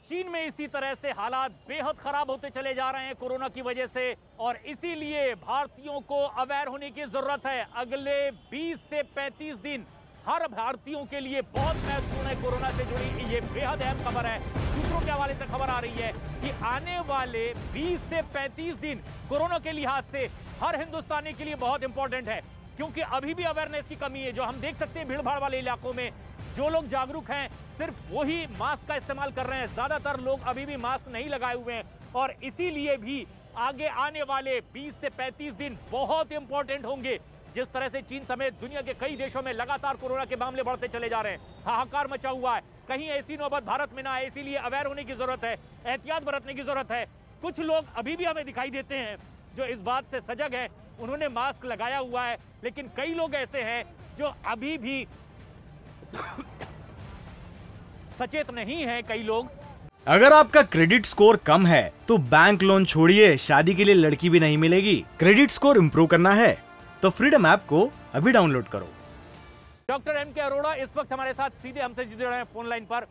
चीन में इसी तरह से हालात बेहद खराब होते चले जा रहे हैं कोरोना की वजह से, और इसीलिए भारतीयों को अवेयर होने की जरूरत है। अगले 20 से 35 दिन हर भारतीयों के लिए बहुत महत्वपूर्ण है। कोरोना से जुड़ी ये बेहद अहम खबर है। सूत्रों के हवाले से खबर आ रही है कि आने वाले 20 से 35 दिन कोरोना के लिहाज से हर हिंदुस्तानी के लिए बहुत इंपॉर्टेंट है, क्योंकि अभी भी अवेयरनेस की कमी है। जो हम देख सकते हैं भीड़ भाड़ वाले इलाकों में जो लोग जागरूक हैं सिर्फ वही मास्क का इस्तेमाल कर रहे हैं, ज्यादातर लोग अभी भी मास्क नहीं लगाए हुए हैं। और इसीलिए भी आगे आने वाले 20 से 35 दिन बहुत इंपॉर्टेंट होंगे। जिस तरह से चीन समेत दुनिया के कई देशों में लगातार कोरोना के मामले बढ़ते चले जा रहे हैं, हाहाकार मचा हुआ है, कहीं ऐसी नौबत भारत में ना आए, इसीलिए अवेयर होने की जरूरत है, एहतियात बरतने की जरूरत है। कुछ लोग अभी भी हमें दिखाई देते हैं जो इस बात से सजग है, उन्होंने मास्क लगाया हुआ है, लेकिन कई लोग ऐसे हैं जो अभी भी सचेत नहीं है। कई लोग, अगर आपका क्रेडिट स्कोर कम है तो बैंक लोन छोड़िए, शादी के लिए लड़की भी नहीं मिलेगी। क्रेडिट स्कोर इम्प्रूव करना है तो फ्रीडम ऐप को अभी डाउनलोड करो। Doctor M.K. अरोड़ा इस वक्त हमारे साथ सीधे हमसे जुड़े हैं फोन लाइन पर।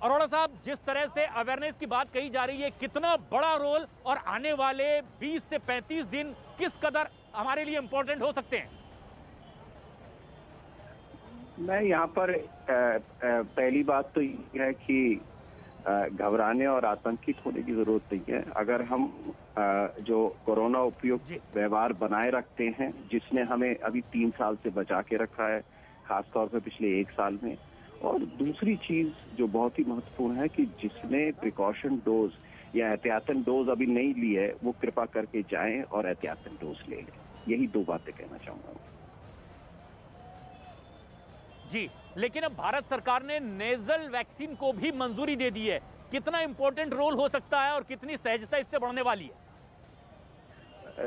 अरोड़ा साहब, जिस तरह से अवेयरनेस की बात कही जा रही है, कितना बड़ा रोल और आने वाले 20 से 35 दिन किस कदर हमारे लिए इंपॉर्टेंट हो सकते हैं? मैं यहाँ पर पहली बात तो ये है कि घबराने और आतंकित होने की जरूरत नहीं है। अगर हम जो कोरोना उपयुक्त व्यवहार बनाए रखते हैं, जिसने हमें अभी 3 साल से बचा के रखा है, खासतौर पे पिछले 1 साल में। और दूसरी चीज जो बहुत ही महत्वपूर्ण है कि जिसने प्रिकॉशन डोज या एहतियातन डोज अभी नहीं ली है, वो कृपा करके जाएं और एहतियातन डोज ले लें। यही 2 बातें कहना चाहूंगा जी। लेकिन अब भारत सरकार ने नेजल वैक्सीन को भी मंजूरी दे दी है। कितना इंपॉर्टेंट रोल हो सकता है और कितनी सहजता इससे बढ़ने वाली है?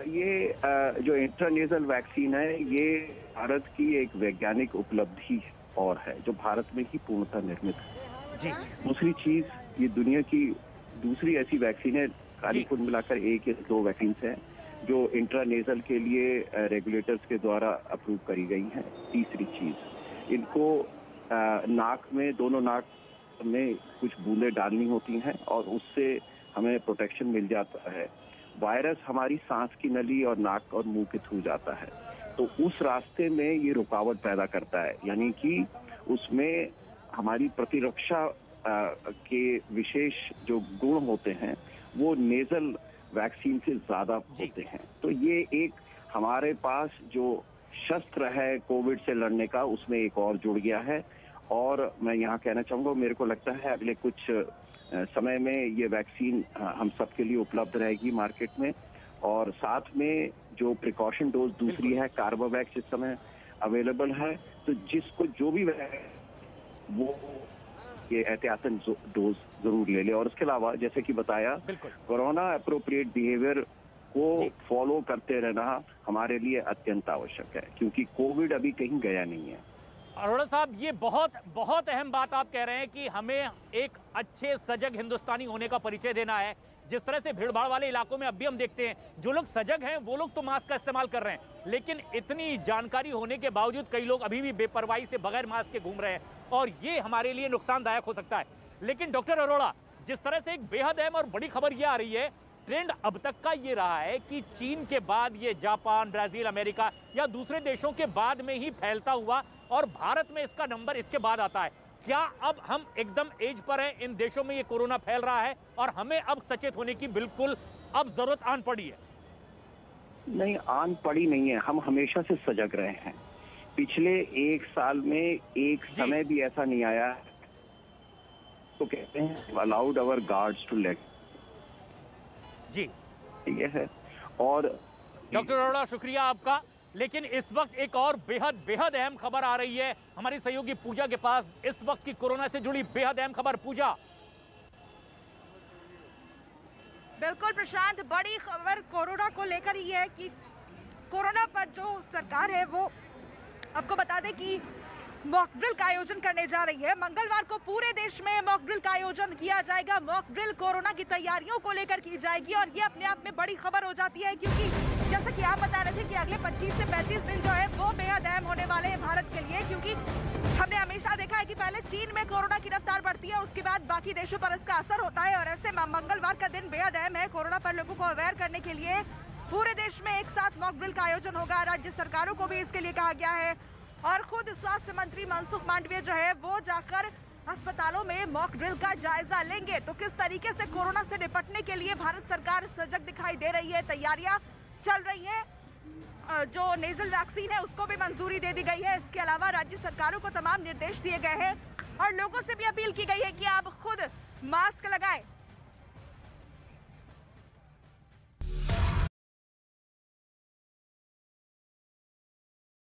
ये जो इंट्रानेजल वैक्सीन है, ये भारत की एक वैज्ञानिक उपलब्धि और है जो भारत में ही पूर्णतः निर्मित है जी। दूसरी चीज, ये दुनिया की दूसरी ऐसी वैक्सीन है, खाली कुल मिलाकर 1 या 2 वैक्सीन है जो इंट्रानेजल के लिए रेगुलेटर्स के द्वारा अप्रूव करी गई हैं। तीसरी चीज, इनको नाक में, दोनों नाक में कुछ बूंदें डालनी होती हैं और उससे हमें प्रोटेक्शन मिल जाता है। वायरस हमारी सांस की नली और नाक और मुंह के थ्रू जाता है, तो उस रास्ते में ये रुकावट पैदा करता है, यानी कि उसमें हमारी प्रतिरक्षा के विशेष जो गुण होते हैं वो नेजल वैक्सीन से ज्यादा होते हैं। तो ये एक हमारे पास जो शस्त्र है कोविड से लड़ने का, उसमें एक और जुड़ गया है। और मैं यहाँ कहना चाहूंगा, मेरे को लगता है अगले कुछ समय में ये वैक्सीन हम सबके लिए उपलब्ध रहेगी मार्केट में। और साथ में जो प्रिकॉशन डोज दूसरी है, कार्बोवैक्स, इस समय अवेलेबल है। तो जिसको जो भी वो ये एहतियातन डोज जरूर ले ले। और उसके अलावा जैसे कि बताया, कोरोना अप्रोप्रिएट बिहेवियर को फॉलो करते रहना हमारे लिए अत्यंत आवश्यक है, क्योंकि कोविड अभी कहीं गया नहीं है। अरोड़ा साहब, ये बहुत बहुत अहम बात आप कह रहे हैं कि हमें एक अच्छे सजग हिंदुस्तानी होने का परिचय देना है। जिस तरह से भीड़ भाड़ वाले इलाकों में अब भी हम देखते हैं, जो लोग सजग हैं वो लोग तो मास्क का इस्तेमाल कर रहे हैं, लेकिन इतनी जानकारी होने के बावजूद कई लोग अभी भी बेपरवाही से बगैर मास्क के घूम रहे हैं, और ये हमारे लिए नुकसानदायक हो सकता है। लेकिन डॉक्टर अरोड़ा, जिस तरह से एक बेहद अहम और बड़ी खबर ये आ रही है, ट्रेंड अब तक का ये रहा है कि चीन के बाद ये जापान, ब्राजील, अमेरिका या दूसरे देशों के बाद में ही फैलता हुआ, और भारत में इसका नंबर इसके बाद आता है। क्या अब हम एकदम एज पर हैं, इन देशों में ये कोरोना फैल रहा है और हमें अब सचेत होने की बिल्कुल अब जरूरत आन पड़ी है? नहीं, आन पड़ी नहीं है, हम हमेशा से सजग रहे हैं। पिछले 1 साल में एक समय भी ऐसा नहीं आया तो कहते हैं allowed our guards to let जी। ये है। और डॉक्टर अरोड़ा, शुक्रिया आपका। लेकिन इस वक्त एक और बेहद बेहद अहम खबर आ रही है हमारी सहयोगी पूजा के पास, इस वक्त की कोरोना से जुड़ी बेहद अहम खबर। पूजा। बिल्कुल प्रशांत, बड़ी खबर कोरोना को लेकर ही है कि कोरोना पर जो सरकार है वो आपको बता दें कि मॉक ड्रिल का आयोजन करने जा रही है। मंगलवार को पूरे देश में मॉक ड्रिल का आयोजन किया जाएगा। मॉक ड्रिल कोरोना की तैयारियों को लेकर की जाएगी और ये अपने आप में बड़ी खबर हो जाती है, क्योंकि जैसा कि आप बता रहे थे कि अगले 25 से 35 दिन जो है वो बेहद अहम होने वाले हैं भारत के लिए, क्योंकि हमने हमेशा देखा है कि पहले चीन में कोरोना की रफ्तार बढ़ती है, उसके बाद बाकी देशों पर इसका असर होता है। और ऐसे में मंगलवार का दिन बेहद अहम है। कोरोना पर लोगों को अवेयर करने के लिए पूरे देश में एक साथ मॉक ड्रिल का आयोजन होगा। राज्य सरकारों को भी इसके लिए कहा गया है और खुद स्वास्थ्य मंत्री मनसुख मांडविया जो है वो जाकर अस्पतालों में मॉक ड्रिल का जायजा लेंगे। तो किस तरीके से कोरोना से निपटने के लिए भारत सरकार सजग दिखाई दे रही है, तैयारियां चल रही है। जो नेजल वैक्सीन है उसको भी मंजूरी दे दी गई है। इसके अलावा राज्य सरकारों को तमाम निर्देश दिए गए हैं और लोगों से भी अपील की गई है कि आप खुद मास्क लगाएं,